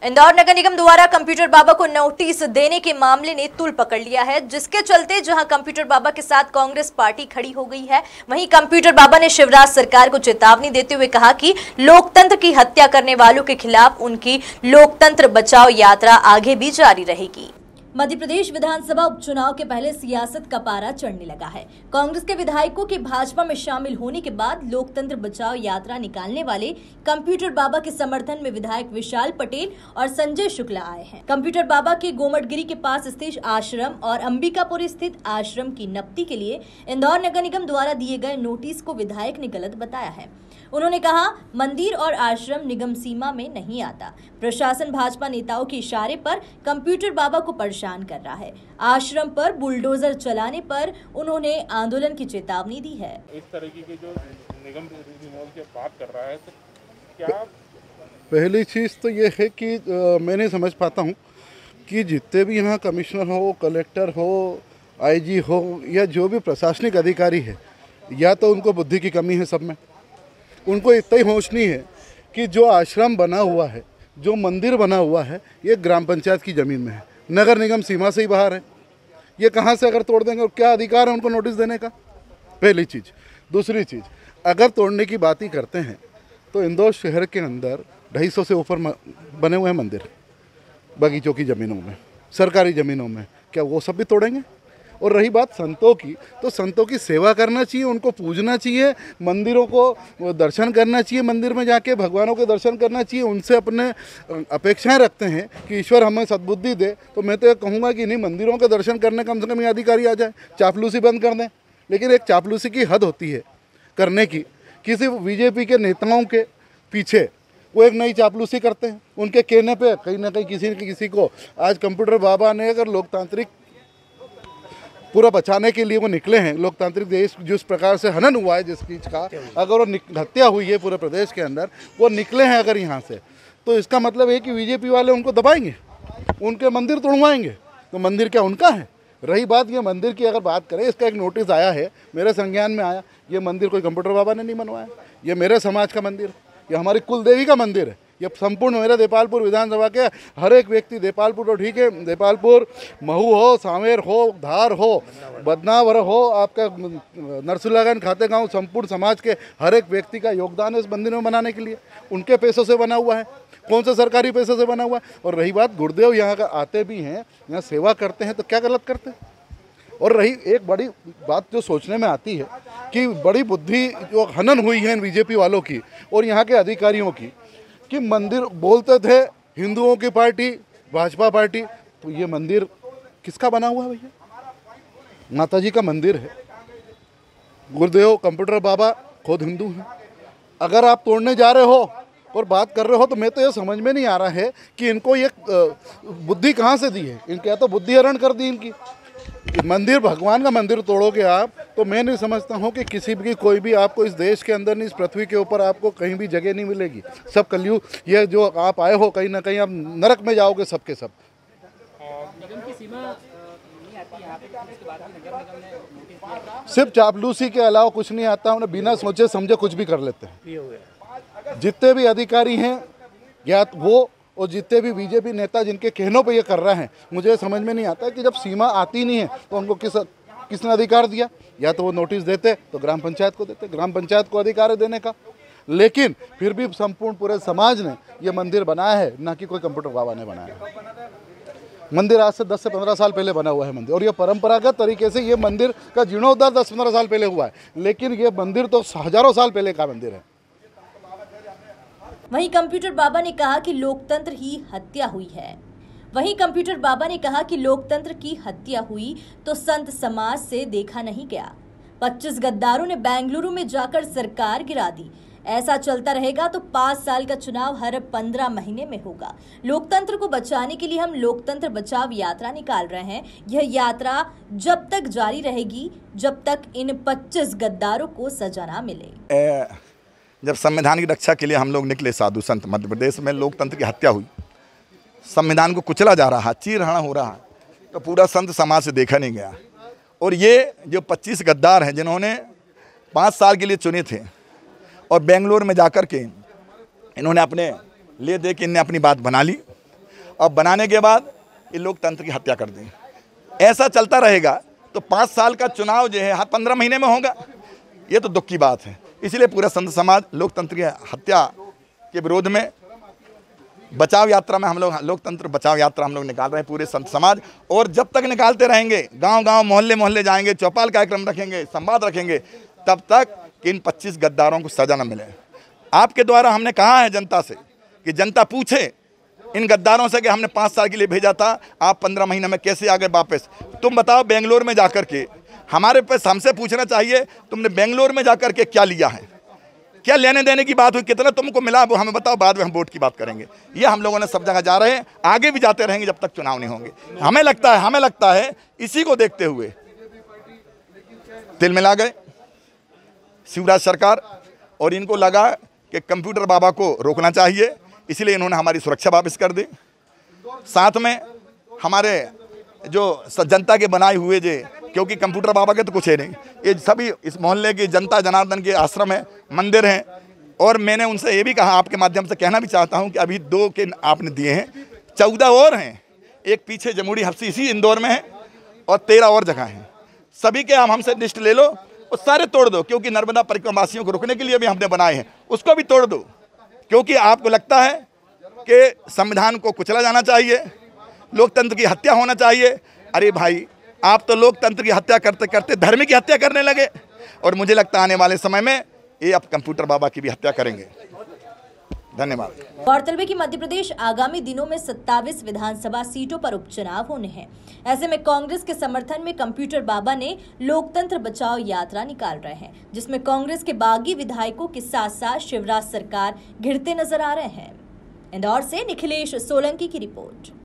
इंदौर नगर निगम द्वारा कंप्यूटर बाबा को नोटिस देने के मामले ने तूल पकड़ लिया है, जिसके चलते जहां कंप्यूटर बाबा के साथ कांग्रेस पार्टी खड़ी हो गई है, वहीं कंप्यूटर बाबा ने शिवराज सरकार को चेतावनी देते हुए कहा कि लोकतंत्र की हत्या करने वालों के खिलाफ उनकी लोकतंत्र बचाओ यात्रा आगे भी जारी रहेगी। मध्य प्रदेश विधानसभा उपचुनाव के पहले सियासत का पारा चढ़ने लगा है। कांग्रेस के विधायकों के भाजपा में शामिल होने के बाद लोकतंत्र बचाओ यात्रा निकालने वाले कंप्यूटर बाबा के समर्थन में विधायक विशाल पटेल और संजय शुक्ला आए हैं। कंप्यूटर बाबा के गोमटगिरी के पास स्थित आश्रम और अंबिकापुर स्थित आश्रम की नपती के लिए इंदौर नगर निगम द्वारा दिए गए नोटिस को विधायक ने गलत बताया है। उन्होंने कहा, मंदिर और आश्रम निगम सीमा में नहीं आता। प्रशासन भाजपा नेताओं के इशारे पर कंप्यूटर बाबा को परेशान कर रहा है। आश्रम पर बुलडोजर चलाने पर उन्होंने आंदोलन की चेतावनी दी है। इस तरीके की जो निगम की बात कर रहा है, तो क्या पहली चीज़ तो ये है कि मैं नहीं समझ पाता हूँ कि जितने भी यहाँ कमिश्नर हो, कलेक्टर हो, आईजी हो या जो भी प्रशासनिक अधिकारी है, या तो उनको बुद्धि की कमी है, सब में उनको इतना ही होश नहीं है कि जो आश्रम बना हुआ है, जो मंदिर बना हुआ है, ये ग्राम पंचायत की ज़मीन में है, नगर निगम सीमा से ही बाहर है। ये कहाँ से अगर तोड़ देंगे और क्या अधिकार है उनको नोटिस देने का? पहली चीज़। दूसरी चीज़, अगर तोड़ने की बात ही करते हैं तो इंदौर शहर के अंदर 250 से ऊपर बने हुए हैं मंदिर, बगीचों की ज़मीनों में, सरकारी ज़मीनों में, क्या वो सब भी तोड़ेंगे? और रही बात संतों की, तो संतों की सेवा करना चाहिए, उनको पूजना चाहिए, मंदिरों को दर्शन करना चाहिए, मंदिर में जाके भगवानों के दर्शन करना चाहिए, उनसे अपने अपेक्षाएं रखते हैं कि ईश्वर हमें सद्बुद्धि दे। तो मैं तो ये कहूँगा कि नहीं, मंदिरों के दर्शन करने कम से कम ये अधिकारी आ जाए, चापलूसी बंद कर दें। लेकिन एक चापलूसी की हद होती है करने की। किसी बीजेपी के नेताओं के पीछे वो एक नई चापलूसी करते हैं, उनके कहने पर कहीं ना कहीं किसी को आज कंप्यूटर बाबा ने अगर लोकतांत्रिक पूरा बचाने के लिए वो निकले हैं, लोकतांत्रिक देश जिस प्रकार से हनन हुआ है जिस चीज़ का, अगर वो हत्या हुई है पूरे प्रदेश के अंदर, वो निकले हैं अगर यहाँ से, तो इसका मतलब है कि बीजेपी वाले उनको दबाएंगे, उनके मंदिर तोड़वाएंगे। तो मंदिर क्या उनका है? रही बात ये मंदिर की, अगर बात करें, इसका एक नोटिस आया है, मेरे संज्ञान में आया। ये मंदिर कोई कंप्यूटर बाबा ने नहीं बनवाया, ये मेरे समाज का मंदिर है, ये हमारी कुल देवी का मंदिर है। ये संपूर्ण मेरे देपालपुर विधानसभा के हर एक व्यक्ति, देपालपुर तो ठीक है, देपालपुर, महू हो, सांवेर हो, धार हो, बदनावर हो, आपका नरसुल्लागंज, खातेगांव, संपूर्ण समाज के हर एक व्यक्ति का योगदान है इस मंदिर में बनाने के लिए। उनके पैसों से बना हुआ है, कौन से सरकारी पैसों से बना हुआ है? और रही बात, गुरुदेव यहाँ का आते भी हैं, यहाँ सेवा करते हैं, तो क्या गलत करते हैं? और रही एक बड़ी बात जो सोचने में आती है कि बड़ी बुद्धि जो हनन हुई है इन बीजेपी वालों की और यहाँ के अधिकारियों की, कि मंदिर बोलते थे हिंदुओं की पार्टी, भाजपा पार्टी, तो ये मंदिर किसका बना हुआ है भैया? माता जी का मंदिर है। गुरुदेव कंप्यूटर बाबा खुद हिंदू हैं। अगर आप तोड़ने जा रहे हो और बात कर रहे हो, तो मैं तो ये समझ में नहीं आ रहा है कि इनको ये बुद्धि कहाँ से दी है। इनके या तो बुद्धि हरण कर दी इनकी। मंदिर, भगवान का मंदिर तोड़ोगे आप, तो मैं नहीं समझता हूँ कि किसी भी कोई भी आपको इस देश के अंदर नहीं, इस पृथ्वी के ऊपर आपको कहीं भी जगह नहीं मिलेगी। सब कलयुग, ये जो आप आए हो कहीं ना कहीं आप नरक में जाओगे सबके सब। निगम की सीमा नहीं आती यहाँ पे, इसके बाद नगर निगम ने नोटिस दिया। सिर्फ चापलूसी के अलावा कुछ नहीं आता। उन्हें बिना सोचे समझे कुछ भी कर लेते हैं। जितने भी अधिकारी हैं, या वो और जितने भी बीजेपी नेता जिनके कहनों पे ये कर रहे हैं, मुझे समझ में नहीं आता कि जब सीमा आती नहीं है तो उनको किसने अधिकार दिया? या तो वो नोटिस देते तो ग्राम पंचायत को देते, ग्राम पंचायत को अधिकार है देने का। लेकिन फिर भी संपूर्ण पूरे समाज ने ये मंदिर बनाया है, ना कि कोई कंप्यूटर बाबा ने बनाया। मंदिर आज से 10 से 15 साल पहले बना हुआ है मंदिर, और ये परंपरागत तरीके से ये मंदिर का जीर्णोद्धार 10-15 साल पहले हुआ है, लेकिन ये मंदिर तो हजारों साल पहले का मंदिर है। वहीं कंप्यूटर बाबा ने कहा कि लोकतंत्र ही हत्या हुई है। वहीं कंप्यूटर बाबा ने कहा कि लोकतंत्र की हत्या हुई तो संत समाज से देखा नहीं गया। 25 गद्दारों ने बेंगलुरु में जाकर सरकार गिरा दी। ऐसा चलता रहेगा तो 5 साल का चुनाव हर 15 महीने में होगा। लोकतंत्र को बचाने के लिए हम लोकतंत्र बचाव यात्रा निकाल रहे हैं। यह यात्रा जब तक जारी रहेगी जब तक इन 25 गद्दारों को सजा ना मिले। जब संविधान की रक्षा के लिए हम लोग निकले साधु संत, मध्य प्रदेश में लोकतंत्र की हत्या हुई, संविधान को कुचला जा रहा, चीरहरण हो रहा, तो पूरा संत समाज से देखा नहीं गया। और ये जो 25 गद्दार हैं जिन्होंने 5 साल के लिए चुने थे और बेंगलोर में जाकर के इन्होंने अपने ले दे के इनने अपनी बात बना ली और बनाने के बाद ये लोकतंत्र की हत्या कर दें। ऐसा चलता रहेगा तो 5 साल का चुनाव जो है 15 महीने में होगा, ये तो दुख की बात है। इसलिए पूरा संत समाज लोकतंत्र की हत्या के विरोध में बचाव यात्रा में हम लोग लोकतंत्र बचाव यात्रा हम लोग निकाल रहे हैं पूरे संत समाज। और जब तक निकालते रहेंगे, गांव-गांव मोहल्ले मोहल्ले जाएंगे, चौपाल कार्यक्रम रखेंगे, संवाद रखेंगे, तब तक कि इन 25 गद्दारों को सजा न मिले। आपके द्वारा हमने कहा है जनता से कि जनता पूछे इन गद्दारों से कि हमने 5 साल के लिए भेजा था, आप 15 महीने में कैसे आ गए वापस। तुम बताओ, बेंगलोर में जाकर के हमारे पास हमसे पूछना चाहिए तुमने बेंगलोर में जाकर के क्या लिया है, क्या लेने देने की बात हुई, कितना तुमको मिला, वो हमें बताओ, बाद में हम वोट की बात करेंगे। ये हम लोगों ने सब जगह जा रहे हैं, आगे भी जाते रहेंगे जब तक चुनाव नहीं होंगे। हमें लगता है इसी को देखते हुए तिल मिला गए शिवराज सरकार, और इनको लगा कि कंप्यूटर बाबा को रोकना चाहिए, इसलिए इन्होंने हमारी सुरक्षा वापस कर दी। साथ में हमारे जो जनता के बनाए हुए क्योंकि कंप्यूटर बाबा के तो कुछ है नहीं, ये सभी इस मोहल्ले की जनता जनार्दन के आश्रम है, मंदिर हैं। और मैंने उनसे ये भी कहा, आपके माध्यम से कहना भी चाहता हूं कि अभी 2 के आपने दिए हैं, 14 और हैं, एक पीछे जमुड़ी हफ्सी इसी इंदौर में है, और 13 और जगह हैं। सभी के हमसे लिस्ट ले लो और सारे तोड़ दो, क्योंकि नर्मदा परिक्रमावासियों को रोकने के लिए भी हमने बनाए हैं, उसको भी तोड़ दो। क्योंकि आपको लगता है कि संविधान को कुचला जाना चाहिए, लोकतंत्र की हत्या होना चाहिए। अरे भाई, आप तो लोकतंत्र की हत्या करते करते धर्म की हत्या करने लगे, और मुझे लगता है आने वाले समय में ये अब कंप्यूटर बाबा की भी हत्या करेंगे। धन्यवाद। गौरतलब है कि मध्य प्रदेश आगामी दिनों में 27 विधानसभा सीटों पर उपचुनाव होने हैं। ऐसे में कांग्रेस के समर्थन में कंप्यूटर बाबा ने लोकतंत्र बचाओ यात्रा निकाल रहे हैं, जिसमें कांग्रेस के बागी विधायकों के साथ साथ शिवराज सरकार घिरते नजर आ रहे हैं। इंदौर से निखिलेश सोलंकी की रिपोर्ट।